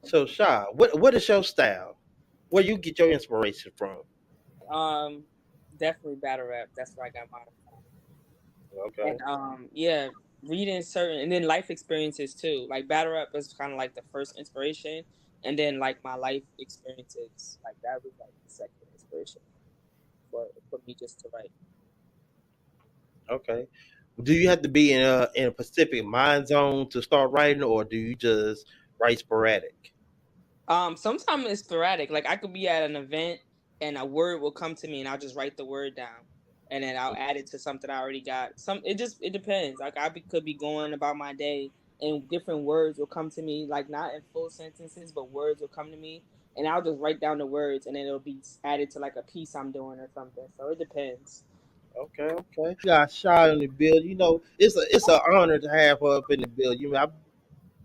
So, Sha, what is your style? Where you get your inspiration from? Um, Definitely battle rap. That's where I got mine from. Okay. And yeah, reading certain and then life experiences too. Like battle rap was kind of like the first inspiration, and then like my life experiences, like that was like the second inspiration for me just to write. Okay. Do you have to be in a specific mind zone to start writing, or do you just write sporadic? Sometimes it's sporadic. Like I could be at an event and a word will come to me and I'll just write the word down. And then I'll add it to something I already got. It depends. Like could be going about my day and different words will come to me, like not in full sentences, but words will come to me and I'll just write down the words and then it'll be added to like a piece I'm doing or something. So it depends. Okay, okay. You got Shy in the build. It's an honor to have her up in the build. I've been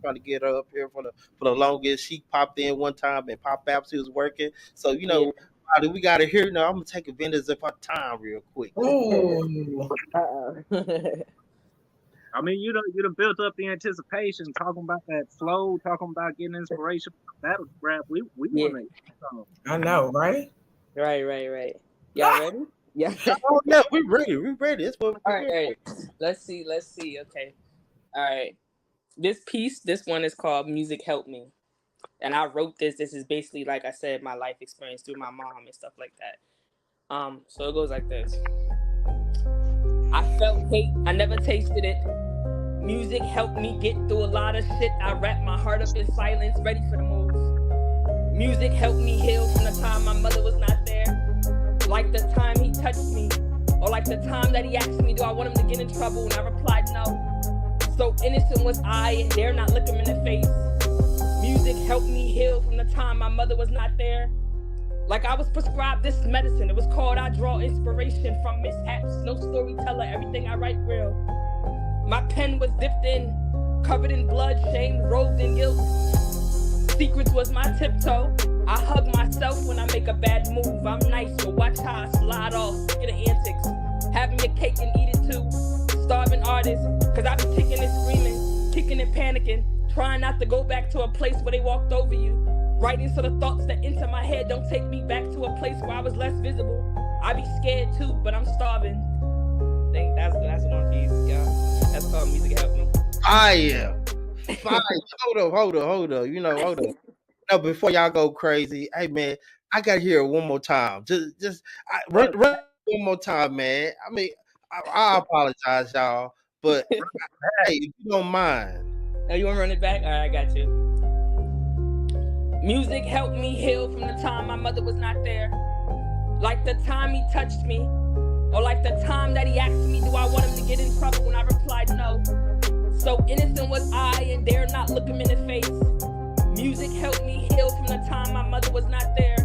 trying to get her up here for the longest. She popped in one time and popped out. She was working. So Yeah. we got to hear now. I'm gonna take advantage of her time real quick. Ooh. Uh-oh. I mean, you done built up the anticipation, talking about that flow, talking about getting inspiration from battle rap. We Yeah. want to. I know, right? Right. Y'all ready? Yeah. Oh yeah, we ready. We ready. It's what All right. Let's see. Okay. All right. This one is called Music Help Me. And I wrote this. This is basically, like I said, my life experience through my mom and stuff like that. So it goes like this. I felt hate, I never tasted it. Music helped me get through a lot of shit. I wrapped my heart up in silence, ready for the move. Music helped me heal from the time my mother was not there. Like the time he touched me, or like the time that he asked me, do I want him to get in trouble? And I replied no. So innocent was I, and dare not look him in the face. Music helped me heal from the time my mother was not there. Like I was prescribed this medicine. It was called I Draw Inspiration from Mishaps. No storyteller, everything I write real. My pen was dipped in, covered in blood, shame, robed in guilt. Secrets was my tiptoe. I hug myself when I make a bad move. I'm nice, but watch how I slide off, sick of the antics. Having your cake and eat it too. Starving artist, cause I be kicking and screaming, kicking and panicking. Trying not to go back to a place where they walked over you. Writing so the thoughts that enter my head don't take me back to a place where I was less visible. I be scared too, but I'm starving. I think that's one piece, y'all. That's called Music Help Me. Fire. Hold up. Hold up. No, before y'all go crazy, hey man, I gotta hear it one more time. Run one more time, man. I mean, I apologize, y'all, but hey, if you don't mind. Oh, you want to run it back? All right, I got you. Music helped me heal from the time my mother was not there. Like the time he touched me, or like the time that he asked me, do I want him to get in trouble? When I replied no. So innocent was I, and dare not look him in the face. Music helped me heal from the time my mother was not there.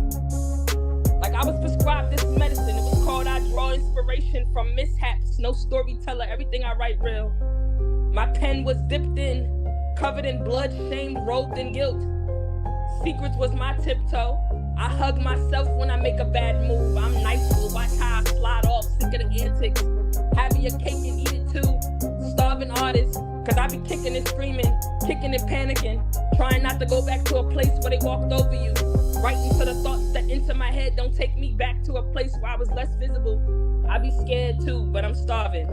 Like I was prescribed this medicine. It was called I Draw Inspiration from Mishaps. No storyteller, everything I write real. My pen was dipped in, covered in blood, shame, robed in guilt. Secrets was my tiptoe. I hug myself when I make a bad move. I'm nice, but watch how I slide off, sick of the antics. Having your cake and eat it too. Starving artist, cause I be kicking and screaming, kicking and panicking. Trying not to go back to a place where they walked over you. Writing so the thoughts that enter my head don't take me back to a place where I was less visible. I be scared too, but I'm starving.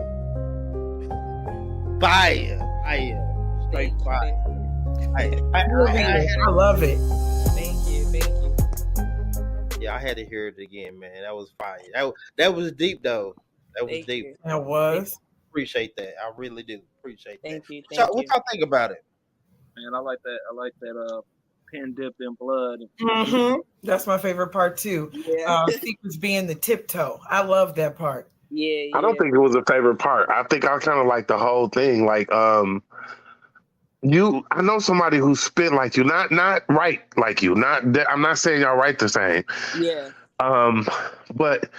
Fire. Straight fire. I love it. Thank you. Yeah, I had to hear it again, man. That was fire. That was deep though. That was Thank deep. you. That was. Appreciate that. I really do. Appreciate Thank that. you. What y'all think about it? Man, I like that pen dipped in blood. Mm-hmm. That's my favorite part too. Yeah. Secrets being the tiptoe. I love that part. Yeah. I don't think it was a favorite part. I think I kind of like the whole thing. Like, I know somebody who spit like you, not write like you. I'm not saying y'all write the same. Yeah. But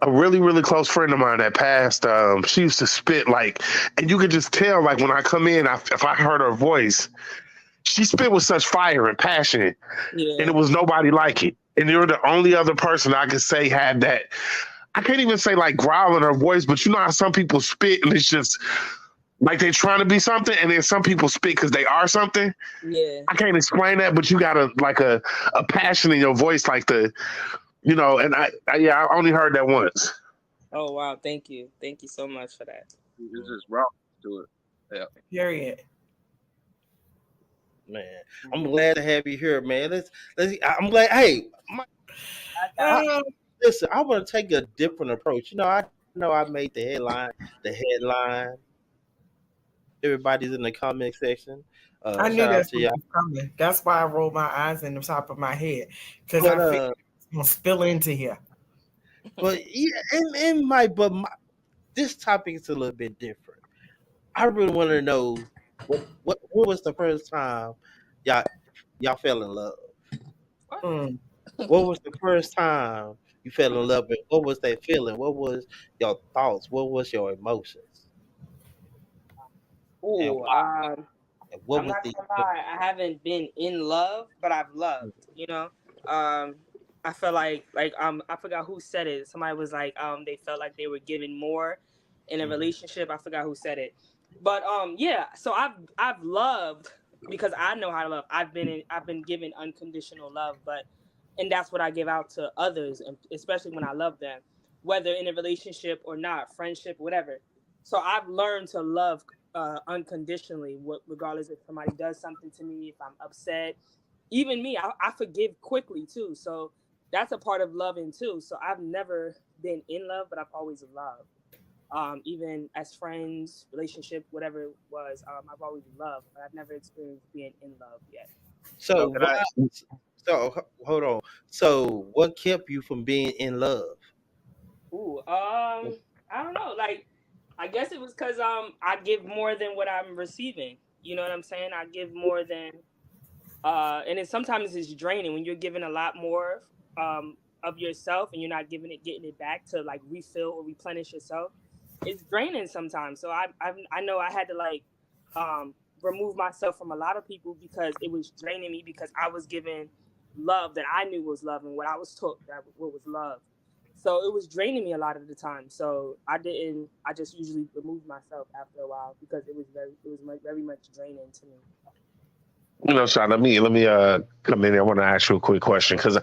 a really, really close friend of mine that passed, she used to spit like, and you could just tell, like when I come in, if I heard her voice, she spit with such fire and passion, and it was nobody like it. And you're the only other person I could say had that. I can't even say like growl in her voice, but you know how some people spit and it's just Like they're trying to be something, and then some people speak because they are something. Yeah. I can't explain that, but you got a passion in your voice, like and I only heard that once. Oh wow, thank you so much for that. It's just raw to it. Yeah. Period. Man, I'm glad to have you here, man. Let's. I'm glad. Hey, listen, I want to take a different approach. I know I made the headline. Everybody's in the comment section. I knew Shout out that's to what y'all. was coming. That's why I rolled my eyes in the top of my head because But I feel it's gonna spill into here. but yeah, and this topic is a little bit different. I really want to know what was the first time y'all fell in love? Mm. What was the first time you fell in love? And what was that feeling? What was your thoughts? What was your emotions? And Ooh, why? And what I'm was not the gonna lie, I haven't been in love, but I've loved. I feel like I forgot who said it. Somebody was like they felt like they were giving more in a relationship. I forgot who said it, but yeah. So I've loved because I know how to love. I've been given unconditional love, and that's what I give out to others, and especially when I love them, whether in a relationship or not, friendship, whatever. So I've learned to love unconditionally, regardless if somebody does something to me, if I'm upset. Even me, I forgive quickly too. So that's a part of loving too. So I've never been in love, but I've always loved. Even as friends, relationship, whatever it was, I've always loved, but I've never experienced being in love yet. so can I? hold on. So what kept you from being in love? Ooh, I don't know. Like, I guess it was because I give more than what I'm receiving. You know what I'm saying? I give more than and then sometimes it's draining when you're giving a lot more of yourself and you're not getting it back to like refill or replenish yourself. It's draining sometimes. So I know I had to like remove myself from a lot of people because it was draining me because I was giving love that I knew was love and what I was taught that what was love. So it was draining me a lot of the time. So I didn't. I just usually removed myself after a while because it was very much draining to me. Sean, let me come in here. I want to ask you a quick question because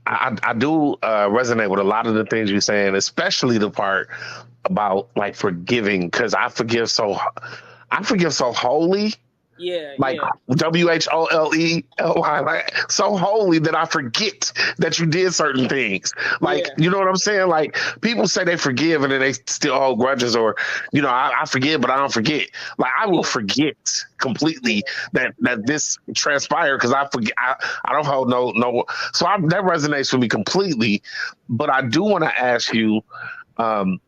I do resonate with a lot of the things you're saying, especially the part about like forgiving because I forgive so wholly. Yeah, Like yeah, WHOLELY, like so holy that I forget that you did certain things. Like, yeah, you know what I'm saying? Like people say they forgive and then they still hold grudges, or I forgive but I don't forget. Like I will yeah, forget completely that this transpired because I forget. I don't hold no. So that resonates with me completely. But I do want to ask you, because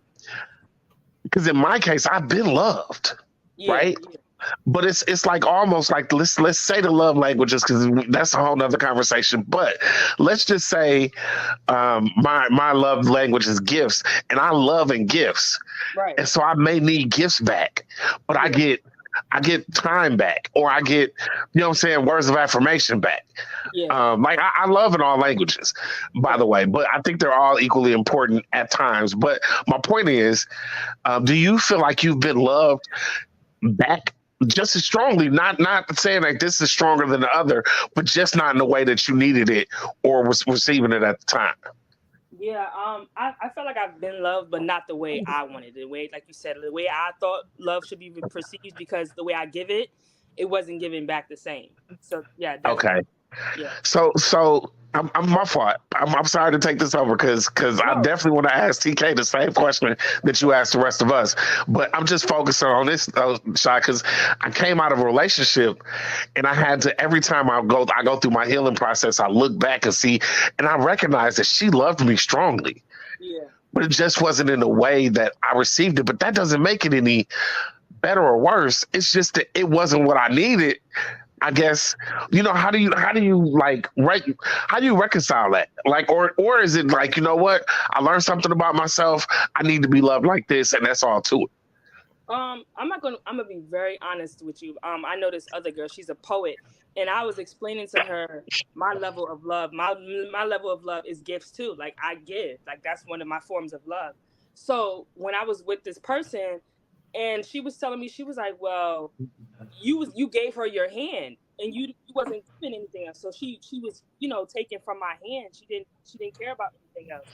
in my case, I've been loved, yeah, right? yeah. But it's like almost like let's say the love languages because that's a whole nother conversation. But let's just say my love language is gifts, and I love in gifts, Right. and so I may need gifts back, but I get time back, or I get what I'm saying, words of affirmation back. Yeah. Like I love in all languages, by the way, but I think they're all equally important at times. But my point is, do you feel like you've been loved back just as strongly, not saying like this is stronger than the other, but just not in the way that you needed it or was receiving it at the time? Yeah, I feel like I've been loved, but not the way I wanted it. The way, like you said, the way I thought love should be perceived, because the way I give it, it wasn't giving back the same. So yeah, Okay. yeah. So I'm my fault. I'm sorry to take this over because I No, definitely want to ask TK the same question that you asked the rest of us. But I'm just focusing on this shot because I came out of a relationship and I had to, every time I go through my healing process, I look back and see, and I recognize that she loved me strongly, yeah, but it just wasn't in the way that I received it. But that doesn't make it any better or worse. It's just that it wasn't what I needed. I guess, how do you like how do you reconcile that? Like, or is it like, what? I learned something about myself. I need to be loved like this, and that's all to it. I'm gonna be very honest with you. I know this other girl, she's a poet, and I was explaining to her my level of love. My level of love is gifts too. Like I give, like that's one of my forms of love. So when I was with this person, And she was telling me, she was like, well, you gave her your hand and you wasn't giving anything else. So she was, taken from my hand. She didn't care about anything else.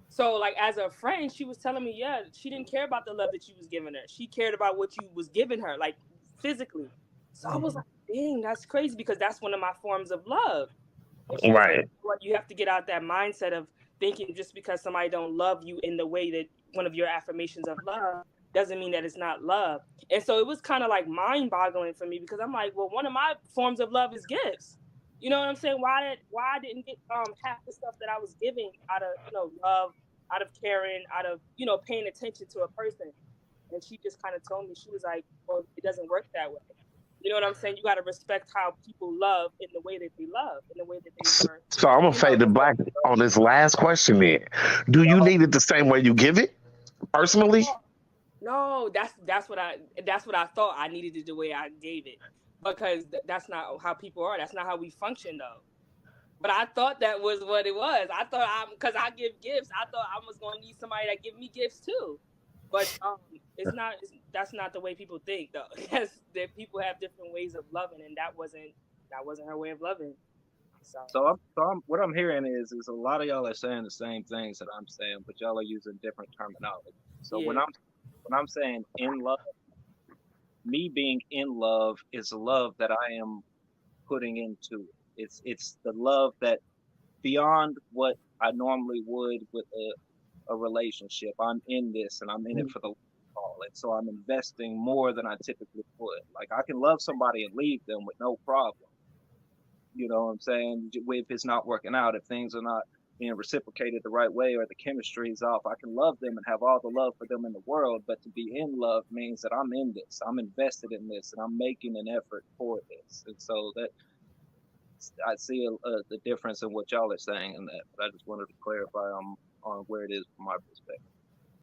So like as a friend, she was telling me, yeah, she didn't care about the love that you was giving her. She cared about what you was giving her, like physically. So I was like, dang, that's crazy, because that's one of my forms of love. And she was like, well, you have to get out that mindset of thinking just because somebody don't love you in the way that one of your affirmations of love doesn't mean that it's not love. And so it was kind of like mind-boggling for me, because I'm like, well, one of my forms of love is gifts. You know what I'm saying? Why I didn't get half the stuff that I was giving out of love, out of caring, out of paying attention to a person. And she just kind of told me, she was like, well, it doesn't work that way. You know what I'm saying? You got to respect how people love in the way that they love, in the way that they were. So I'm gonna fade to black on this last question. Then, do you need it the same way you give it, personally? No, that's what I thought I needed it the way I gave it, because that's not how people are. That's not how we function, though. But I thought that was what it was. I thought because I give gifts, I thought I was going to need somebody that give me gifts too. But it's not. That's not the way people think, though. That people have different ways of loving, and that wasn't her way of loving. So what I'm hearing is a lot of y'all are saying the same things that I'm saying, but y'all are using different terminology. So when I'm saying in love, me being in love is a love that I am putting into it. It's the love that beyond what I normally would with a relationship. I'm in this and I'm in it for the long haul. And so I'm investing more than I typically would. Like I can love somebody and leave them with no problem. You know what I'm saying? If it's not working out, if things are not being reciprocated the right way or the chemistry is off, I can love them and have all the love for them in the world. But to be in love means that I'm in this, I'm invested in this, and I'm making an effort for this. And so that I see the difference in what y'all are saying in that. But I just wanted to clarify on where it is from my perspective.